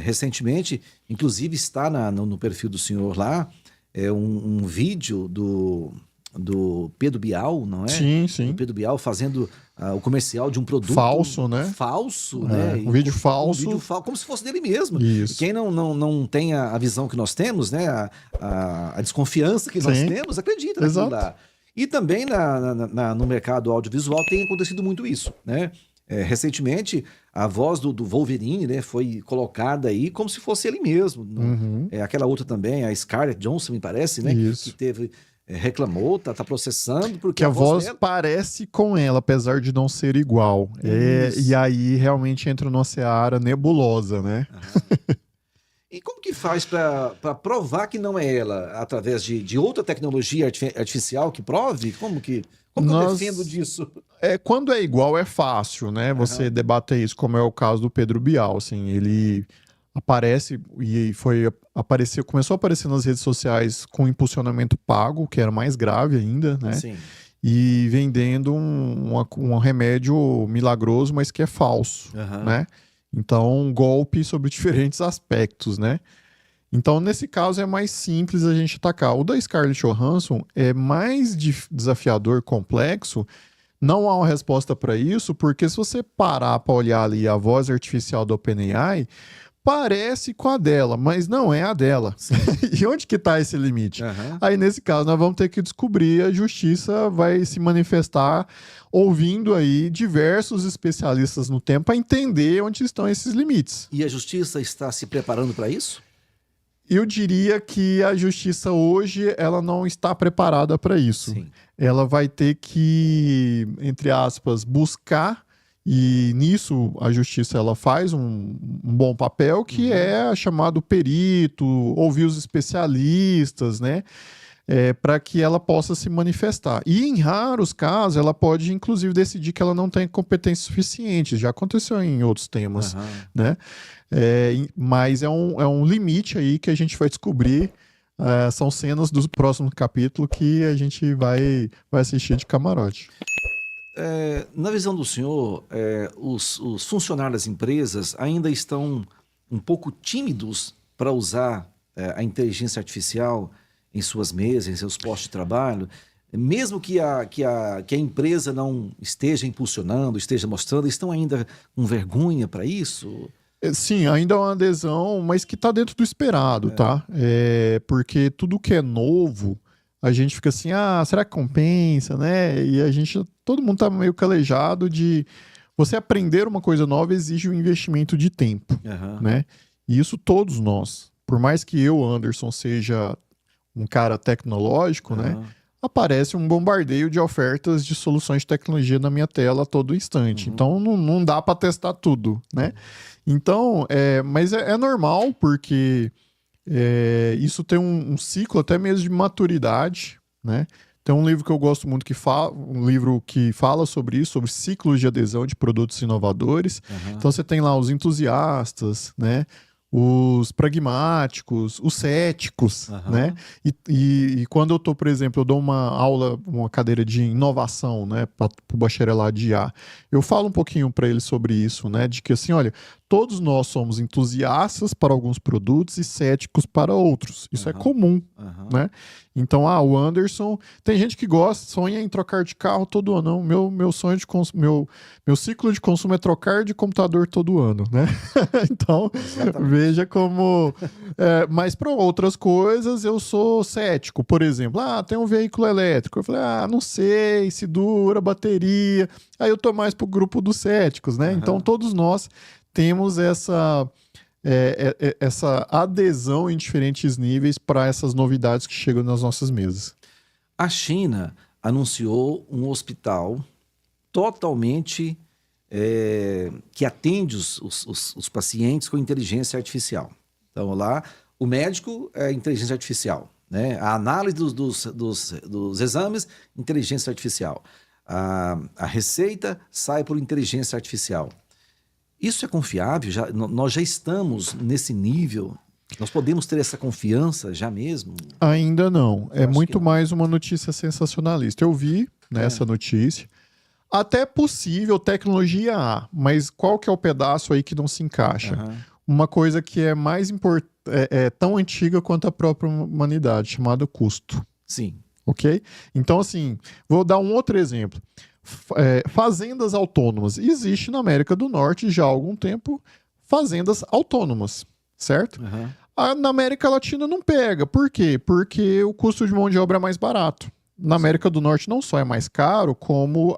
Recentemente, inclusive está no perfil do senhor lá, um vídeo do Pedro Bial, não é? Sim, Do sim. Pedro Bial fazendo o comercial de um produto Falso, né? falso, né? Um vídeo Um vídeo falso. falso, como se fosse dele mesmo. E Isso. quem não tem a visão que nós temos, né? A desconfiança que nós Sim, temos, acredita naquilo exato. lá. E também no mercado audiovisual tem acontecido muito isso, né? Recentemente, a voz do Wolverine, né, foi colocada aí como se fosse ele mesmo. Uhum, Aquela outra também, a Scarlett Johansson, me parece, né, que isso. teve, reclamou, tá processando, porque Que a a voz voz dela... parece com ela, apesar de não ser igual. E Isso. aí realmente entra numa seara nebulosa, né? Aham. E como que faz para provar que não é ela? Através de outra tecnologia artificial que prove? Como que eu defendo Nós. disso? Quando é igual é fácil, né? Você Aham. debater isso, como é o caso do Pedro Bial, assim, ele aparece e começou a aparecer nas redes sociais com impulsionamento pago, que era mais grave ainda, né? Sim. E vendendo um remédio milagroso, mas que é falso, Aham. né? Então, um golpe sobre diferentes aspectos, né? Então, nesse caso, é mais simples a gente atacar. O da Scarlett Johansson é mais desafiador, complexo. Não há uma resposta para isso, porque se você parar para olhar ali a voz artificial do OpenAI, parece com a dela, mas não é a dela. Sim. E onde que está esse limite? Aham. Aí, nesse caso, nós vamos ter que descobrir, a justiça vai se manifestar ouvindo aí diversos especialistas no tema para entender onde estão esses limites. E a justiça está se preparando para isso? Eu diria que a justiça hoje ela não está preparada para isso. Sim. Ela vai ter que, entre aspas, buscar, e nisso a justiça ela faz um bom papel, que é chamado perito, ouvir os especialistas, né? Para que ela possa se manifestar. E em raros casos, ela pode, inclusive, decidir que ela não tem competência suficiente. Já aconteceu em outros temas, Aham. né? Mas é um limite aí que a gente vai descobrir. São cenas do próximo capítulo que a gente vai assistir de camarote. Na visão do senhor, os funcionários das empresas ainda estão um pouco tímidos para usar a inteligência artificial em suas mesas, em seus postos de trabalho, mesmo que a empresa não esteja impulsionando, esteja mostrando, estão ainda com vergonha para isso? Sim, ainda é uma adesão, mas que está dentro do esperado, tá? Porque tudo que é novo, a gente fica assim, será que compensa, né? E todo mundo tá meio calejado de você aprender uma coisa nova exige um investimento de tempo, Aham. né? E isso todos nós. Por mais que eu, Anderson, seja um cara tecnológico, né? Aham. Aparece um bombardeio de ofertas de soluções de tecnologia na minha tela a todo instante. Uhum. Então não dá para testar tudo, né? Então, mas é normal, porque isso tem um ciclo até mesmo de maturidade, né? Tem um livro que eu gosto muito um livro que fala sobre isso, sobre ciclos de adesão de produtos inovadores. Aham. Então você tem lá os entusiastas, né? Os pragmáticos, os céticos, Aham. né? E quando eu tô, por exemplo, eu dou uma aula, uma cadeira de inovação, né, para o bacharelado de IA, eu falo um pouquinho para eles sobre isso, né, de que assim, olha, todos nós somos entusiastas para alguns produtos e céticos para outros. Isso é Aham. comum, Aham. né? Então, o Anderson, tem gente que gosta, sonha em trocar de carro todo ano. Não, meu sonho de consumo, meu ciclo de consumo é trocar de computador todo ano, né? Então, Exatamente. veja como. Mas para outras coisas, eu sou cético. Por exemplo, tem um veículo elétrico. Eu falei, não sei se dura, bateria. Aí eu tô mais pro grupo dos céticos, né? Aham. Então, todos nós temos essa adesão em diferentes níveis para essas novidades que chegam nas nossas mesas. A China anunciou um hospital totalmente que atende os pacientes com inteligência artificial. Então, lá, o médico é inteligência artificial, né? A análise dos exames, inteligência artificial. A receita sai por inteligência artificial. Isso é confiável? Nós já estamos nesse nível? Nós podemos ter essa confiança já mesmo? Ainda não. Eu É acho que muito não. mais uma notícia sensacionalista. Eu vi nessa notícia. Até possível, tecnologia há, mas qual que é o pedaço aí que não se encaixa? Aham. uma coisa que é mais tão antiga quanto a própria humanidade, chamada custo. Sim. Ok? Então, assim, vou dar um outro exemplo. Fazendas autônomas. Existe na América do Norte já há algum tempo fazendas autônomas, certo? Na América Latina não pega. Por quê? Porque o custo de mão de obra é mais barato. Na América do Norte não só é mais caro, como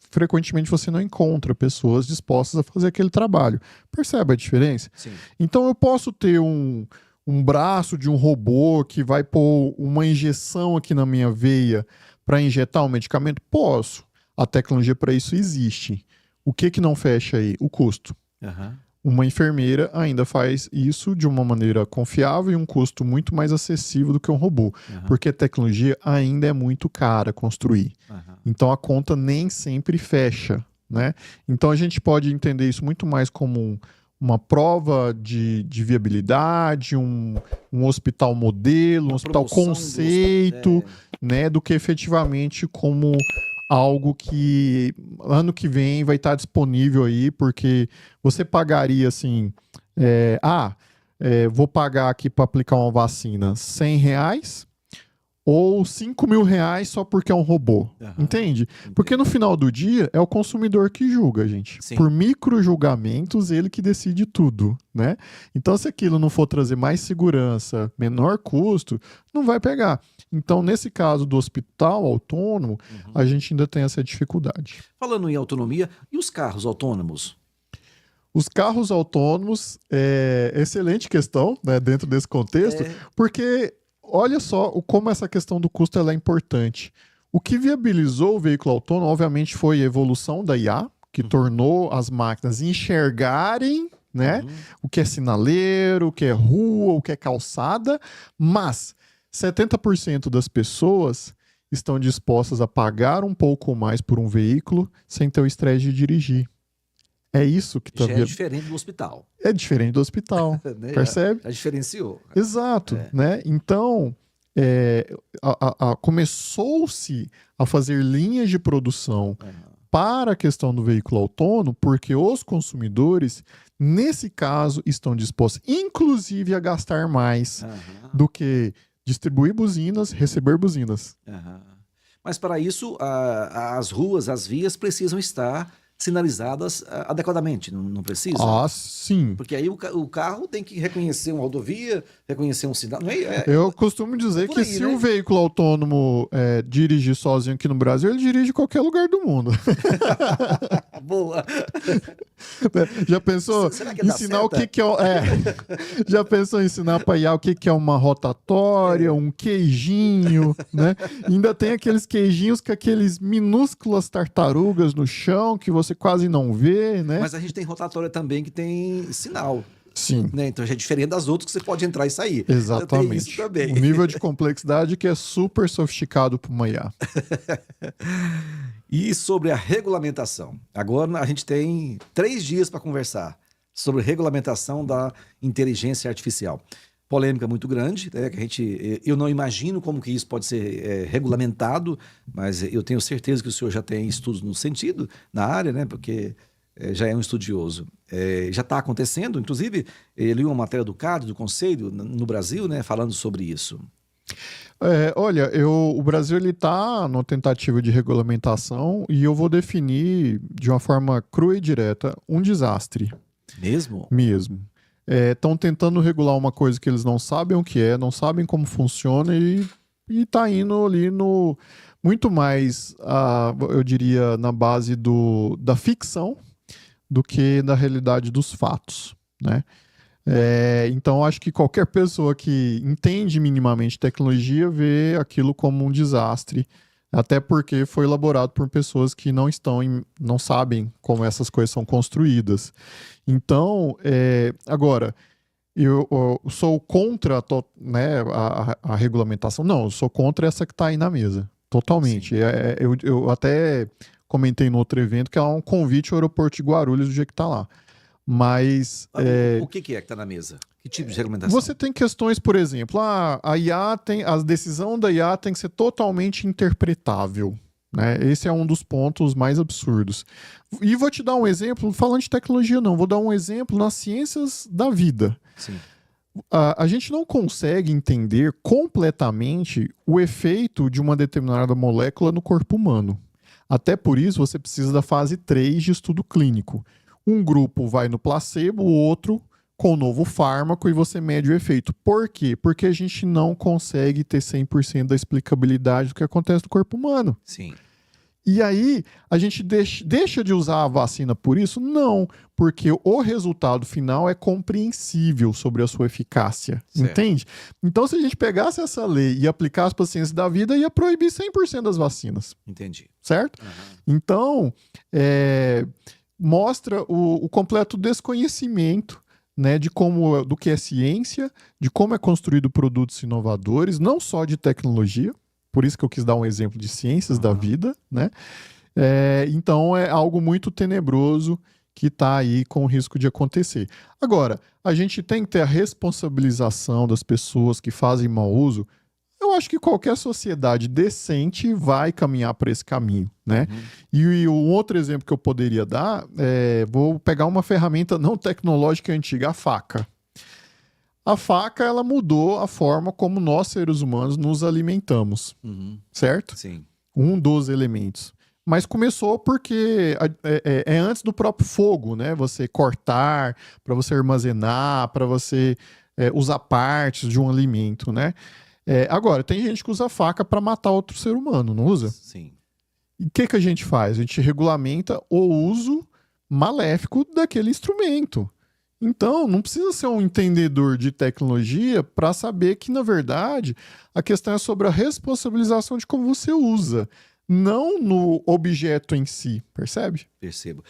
frequentemente você não encontra pessoas dispostas a fazer aquele trabalho. Percebe a diferença? Sim. Então eu posso ter um braço de um robô que vai pôr uma injeção aqui na minha veia para injetar um medicamento? Posso. A tecnologia para isso existe. O que não fecha aí? O custo. Uma enfermeira ainda faz isso de uma maneira confiável e um custo muito mais acessível do que um robô. Porque a tecnologia ainda é muito cara construir. Então a conta nem sempre fecha, né? Então a gente pode entender isso muito mais como uma prova de viabilidade, um hospital modelo, um hospital conceito, né? Do que efetivamente como algo que ano que vem vai estar disponível aí, porque você pagaria assim, vou pagar aqui para aplicar uma vacina R$100 ou R$5.000 só porque é um robô, entende? Porque no final do dia é o consumidor que julga, gente. Sim. Por micro-julgamentos, ele que decide tudo, né? Então, se aquilo não for trazer mais segurança, menor custo, não vai pegar. Então, nesse caso do hospital autônomo, a gente ainda tem essa dificuldade. Falando em autonomia, e os carros autônomos? Os carros autônomos, excelente questão, né, dentro desse contexto, porque olha só como essa questão do custo ela é importante. O que viabilizou o veículo autônomo, obviamente, foi a evolução da IA, que tornou as máquinas enxergarem, né, o que é sinaleiro, o que é rua, o que é calçada, mas 70% das pessoas estão dispostas a pagar um pouco mais por um veículo sem ter o estresse de dirigir. É isso que está Já é diferente do hospital. É diferente do hospital, percebe? Já diferenciou. Exato, né? Então, começou-se a fazer linhas de produção para a questão do veículo autônomo, porque os consumidores, nesse caso, estão dispostos, inclusive, a gastar mais do que distribuir buzinas, receber buzinas. Mas para isso, as ruas, as vias precisam estar sinalizadas adequadamente, não precisa? Ah, sim. Porque aí o carro tem que reconhecer uma rodovia, reconhecer um sinal. Eu costumo dizer que se o veículo autônomo dirigir sozinho aqui no Brasil, ele dirige em qualquer lugar do mundo. Boa! Já pensou ensinar o que é... Já pensou em ensinar para IA o que é uma rotatória, um queijinho, né? E ainda tem aqueles queijinhos com aqueles minúsculas tartarugas no chão que você quase não vê, né? Mas a gente tem rotatória também que tem sinal. Sim. Né? Então já é diferente das outras que você pode entrar e sair. Exatamente. Então, tem isso também. O nível de complexidade que é super sofisticado para uma IA. E sobre a regulamentação. Agora a gente tem 3 dias para conversar sobre regulamentação da inteligência artificial. Polêmica muito grande, né? Eu não imagino como que isso pode ser regulamentado, mas eu tenho certeza que o senhor já tem estudos no sentido, na área, né? Porque já é um estudioso. Já está acontecendo, inclusive, eu li uma matéria do CAD, do Conselho, no Brasil, né? Falando sobre isso. Olha, o Brasil está numa tentativa de regulamentação e eu vou definir de uma forma crua e direta um desastre. Mesmo? Mesmo. Estão tentando regular uma coisa que eles não sabem o que é, não sabem como funciona e está indo ali no muito mais, eu diria, na base da ficção do que na realidade dos fatos, né? Então, acho que qualquer pessoa que entende minimamente tecnologia vê aquilo como um desastre, até porque foi elaborado por pessoas que não sabem como essas coisas são construídas. Então, agora, eu sou contra a regulamentação. Não, eu sou contra essa que está aí na mesa, totalmente. Eu até comentei no outro evento que é um convite ao aeroporto de Guarulhos do dia que está lá. Mas... O que está na mesa? Que tipo de regulamentação? Você tem questões, por exemplo, a decisão da IA tem que ser totalmente interpretável. né? Esse é um dos pontos mais absurdos. E vou te dar um exemplo, falando de tecnologia não, vou dar um exemplo nas ciências da vida. Sim. A gente não consegue entender completamente o efeito de uma determinada molécula no corpo humano. Até por isso você precisa da fase 3 de estudo clínico. Um grupo vai no placebo, o outro com o novo fármaco e você mede o efeito. Por quê? Porque a gente não consegue ter 100% da explicabilidade do que acontece no corpo humano. Sim. E aí, a gente deixa de usar a vacina por isso? Não, porque o resultado final é compreensível sobre a sua eficácia, Certo. entende? Então, se a gente pegasse essa lei e aplicasse para a ciência da vida, ia proibir 100% das vacinas, Entendi. certo? Uhum. Então, mostra o completo desconhecimento, né, do que é ciência, de como é construído produtos inovadores, não só de tecnologia. Por isso que eu quis dar um exemplo de ciências da vida, né? Então é algo muito tenebroso que está aí com o risco de acontecer. Agora, a gente tem que ter a responsabilização das pessoas que fazem mau uso. Eu acho que qualquer sociedade decente vai caminhar para esse caminho, né? E um outro exemplo que eu poderia dar vou pegar uma ferramenta não tecnológica antiga, a faca. A faca, ela mudou a forma como nós, seres humanos, nos alimentamos, certo? Sim. Um dos elementos. Mas começou porque é antes do próprio fogo, né? Você cortar, para você armazenar, para você usar partes de um alimento, né? Agora, tem gente que usa faca para matar outro ser humano, não usa? Sim. E o que a gente faz? A gente regulamenta o uso maléfico daquele instrumento. Então, não precisa ser um entendedor de tecnologia para saber que, na verdade, a questão é sobre a responsabilização de como você usa, não no objeto em si, percebe? Percebo.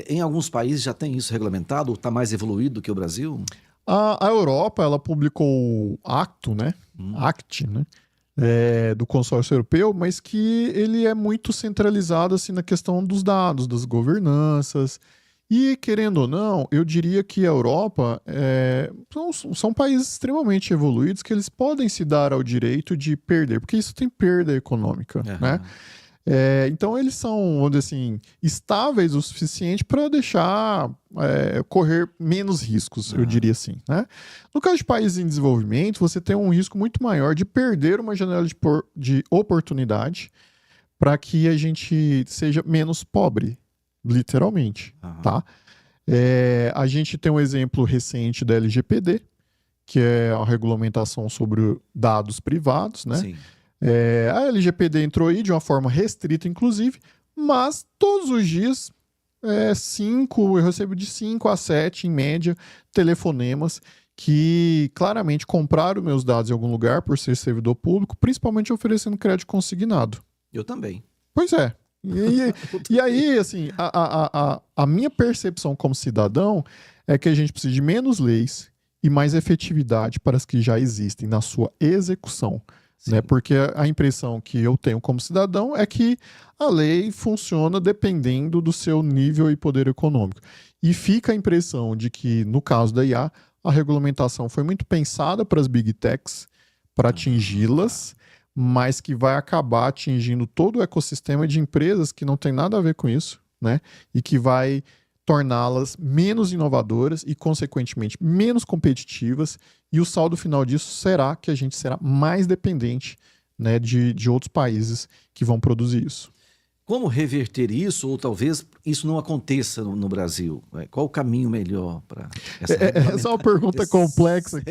Em alguns países já tem isso regulamentado, está mais evoluído do que o Brasil? A Europa, ela publicou o Acto, né? Act, né? Do consórcio europeu, mas que ele é muito centralizado assim, na questão dos dados, das governanças. E, querendo ou não, eu diria que a Europa são países extremamente evoluídos que eles podem se dar ao direito de perder, porque isso tem perda econômica, né? Então, eles são, vamos dizer assim, estáveis o suficiente para deixar correr menos riscos, eu diria assim, né? No caso de países em desenvolvimento, você tem um risco muito maior de perder uma janela de oportunidade para que a gente seja menos pobre, literalmente, tá? A gente tem um exemplo recente da LGPD, que é a regulamentação sobre dados privados, né? Sim. A LGPD entrou aí de uma forma restrita, inclusive, mas todos os dias, eu recebo de 5 a 7, em média, telefonemas que claramente compraram meus dados em algum lugar por ser servidor público, principalmente oferecendo crédito consignado. Eu também. Pois é. E aí, assim, a minha percepção como cidadão é que a gente precisa de menos leis e mais efetividade para as que já existem na sua execução. Né? Porque a impressão que eu tenho como cidadão é que a lei funciona dependendo do seu nível e poder econômico. E fica a impressão de que, no caso da IA, a regulamentação foi muito pensada para as big techs, para atingi-las, mas que vai acabar atingindo todo o ecossistema de empresas que não tem nada a ver com isso, né? E que vai torná-las menos inovadoras e, consequentemente, menos competitivas. E o saldo final disso será que a gente será mais dependente, né, de outros países que vão produzir isso. Como reverter isso, ou talvez isso não aconteça no Brasil? Qual o caminho melhor para essa é uma pergunta complexa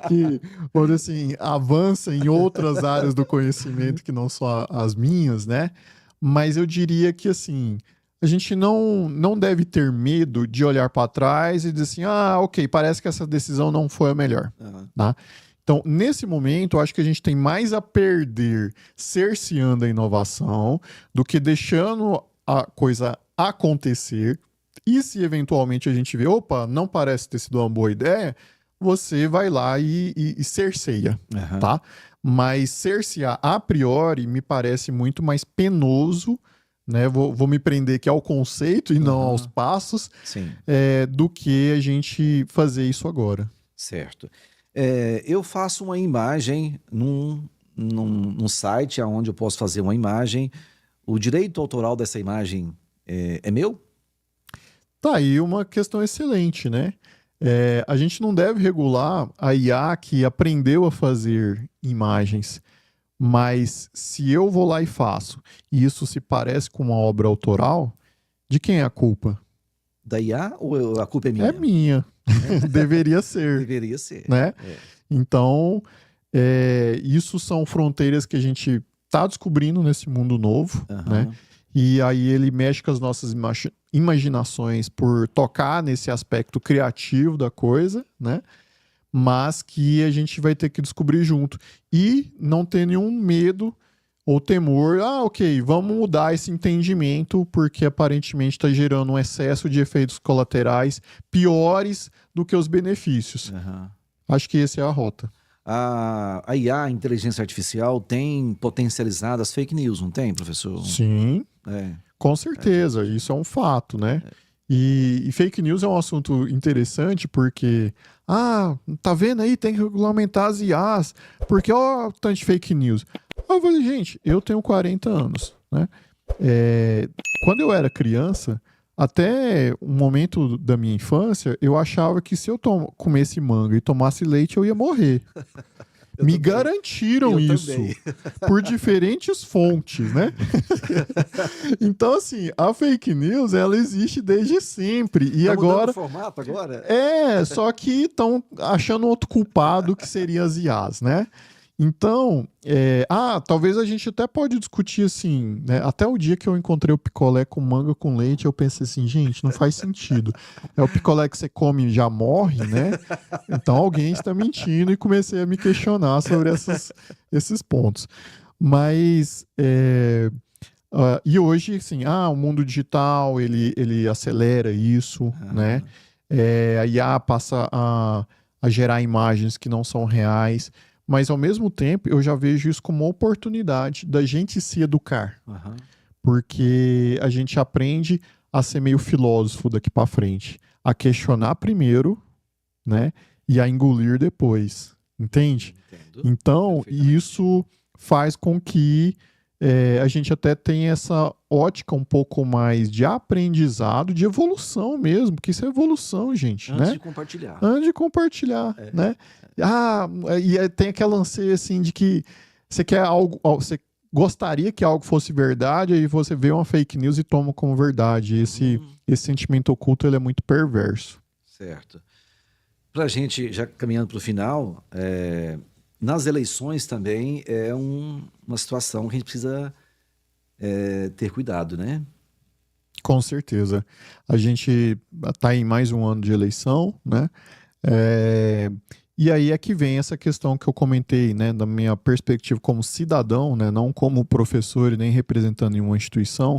que vamos dizer assim, avança em outras áreas do conhecimento que não só as minhas, né? Mas eu diria que, assim, a gente não deve ter medo de olhar para trás e dizer assim, ok, parece que essa decisão não foi a melhor, tá? Então, nesse momento, eu acho que a gente tem mais a perder cerceando a inovação do que deixando a coisa acontecer. E se eventualmente a gente vê, opa, não parece ter sido uma boa ideia, você vai lá e cerceia, tá? Mas cercear a priori me parece muito mais penoso, né? Vou me prender aqui ao conceito e não aos passos, do que a gente fazer isso agora. Certo. Eu faço uma imagem num num site onde eu posso fazer uma imagem. O direito autoral dessa imagem é meu? Tá aí uma questão excelente, né? A gente não deve regular a IA que aprendeu a fazer imagens, mas se eu vou lá e faço, e isso se parece com uma obra autoral, de quem é a culpa? Da IA ou a culpa é minha? É minha. Deveria ser, Deveria ser. né? Então, isso são fronteiras que a gente está descobrindo nesse mundo novo, né? E aí ele mexe com as nossas imaginações por tocar nesse aspecto criativo da coisa, né? Mas que a gente vai ter que descobrir junto. E não ter nenhum medo ou temor. Ok, vamos mudar esse entendimento porque aparentemente está gerando um excesso de efeitos colaterais piores do que os benefícios. Acho que essa é a rota. A IA, a inteligência artificial, tem potencializado as fake news, não tem, professor? Sim, com certeza. Isso é um fato, né? E fake news é um assunto interessante porque, tá vendo aí, tem que regulamentar as IAs, porque ó, tanto de fake news. Eu falei, gente, eu tenho 40 anos, né? Quando eu era criança, até um momento da minha infância, eu achava que se eu comesse manga e tomasse leite, eu ia morrer. Me garantiram isso por diferentes fontes, né? Então, assim, a fake news, ela existe desde sempre. E agora... o formato agora? Só que estão achando outro culpado que seria as IAs, né? Então, talvez a gente até pode discutir assim, né? Até o dia que eu encontrei o picolé com manga com leite, eu pensei assim, gente, não faz sentido. É o picolé que você come e já morre, né? Então alguém está mentindo e comecei a me questionar sobre esses pontos. Mas, e hoje, assim, o mundo digital, ele acelera isso, né? A IA passa a gerar imagens que não são reais. Mas, ao mesmo tempo, eu já vejo isso como uma oportunidade da gente se educar. Porque a gente aprende a ser meio filósofo daqui para frente. A questionar primeiro, né? E a engolir depois. Entende? Entendo. Então, isso faz com que a gente até tenha essa ótica um pouco mais de aprendizado, de evolução mesmo. Porque isso é evolução, gente. Antes né? de compartilhar. Antes de compartilhar, né? E tem aquela anseio assim de que você quer algo, você gostaria que algo fosse verdade, aí você vê uma fake news e toma como verdade. Esse sentimento oculto, ele é muito perverso. Certo. Pra gente, já caminhando para o final, nas eleições também é uma situação que a gente precisa ter cuidado, né? Com certeza. A gente está em mais um ano de eleição, né? E aí é que vem essa questão que eu comentei, né, da minha perspectiva como cidadão, né, não como professor e nem representando nenhuma instituição,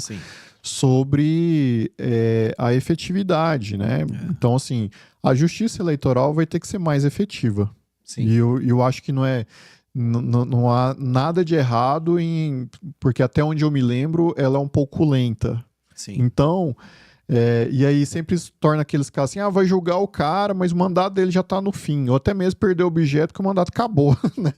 sobre a efetividade, né? Então, assim, a justiça eleitoral vai ter que ser mais efetiva. Sim. E eu acho que não há nada de errado porque até onde eu me lembro, ela é um pouco lenta. Sim. Então... e aí sempre se torna aqueles casos assim, vai julgar o cara, mas o mandato dele já está no fim, ou até mesmo perdeu o objeto que o mandato acabou, né?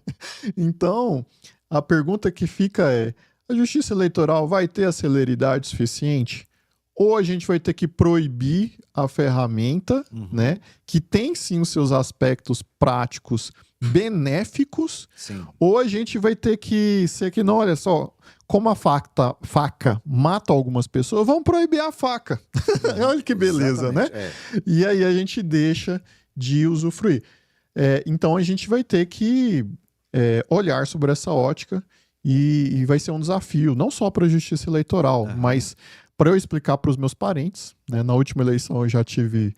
Então, a pergunta que fica a justiça eleitoral vai ter a celeridade suficiente? Ou a gente vai ter que proibir a ferramenta, né? Que tem sim os seus aspectos práticos benéficos, ou a gente vai ter que ser que não, olha só, como a faca mata algumas pessoas, vamos proibir a faca. Olha que beleza, né? E aí a gente deixa de usufruir. Então a gente vai ter que olhar sobre essa ótica e vai ser um desafio, não só para a justiça eleitoral, mas para eu explicar para os meus parentes. Né? Na última eleição eu já tive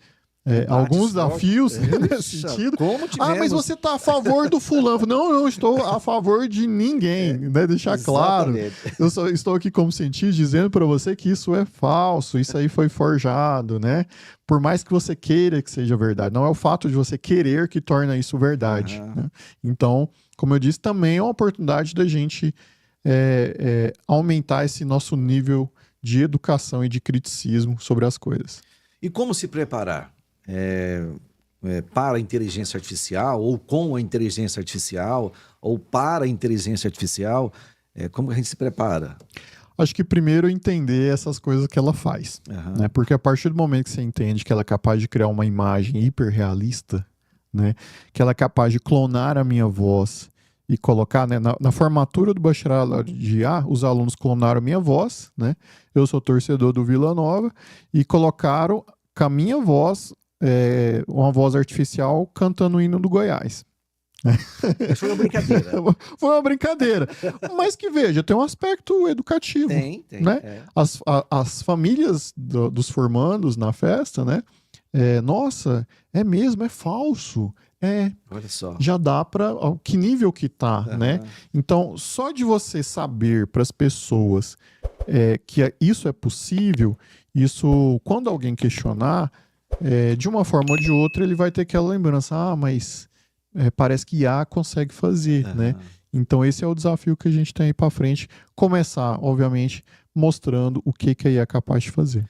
alguns desafios nesse sentido. Mas você está a favor do fulano. Não, eu estou a favor de ninguém. Né? Deixar claro. Eu só estou aqui como cientista dizendo para você que isso é falso, isso aí foi forjado, né? Por mais que você queira que seja verdade. Não é o fato de você querer que torna isso verdade. Né? Então, como eu disse, também é uma oportunidade da gente aumentar esse nosso nível de educação e de criticismo sobre as coisas. E como se preparar? para a inteligência artificial, ou com a inteligência artificial, ou para a inteligência artificial? Como a gente se prepara? Acho que primeiro entender essas coisas que ela faz, né? Porque a partir do momento que você entende que ela é capaz de criar uma imagem hiperrealista, né? Que ela é capaz de clonar a minha voz e colocar, né? Na formatura do bacharelado de IA, os alunos clonaram a minha voz, né? Eu sou torcedor do Vila Nova e colocaram com a minha voz, uma voz artificial cantando o hino do Goiás. Foi uma brincadeira. Foi uma brincadeira. Mas que veja, tem um aspecto educativo. Tem. Né? As famílias dos formandos na festa, né? Nossa, é mesmo, é falso. Olha só. Já dá para que nível que tá, né? Então, só de você saber para as pessoas que isso é possível, isso, quando alguém questionar, de uma forma ou de outra, ele vai ter aquela lembrança, mas parece que IA consegue fazer, né? Então esse é o desafio que a gente tem aí para frente. Começar, obviamente, mostrando o que a IA é capaz de fazer.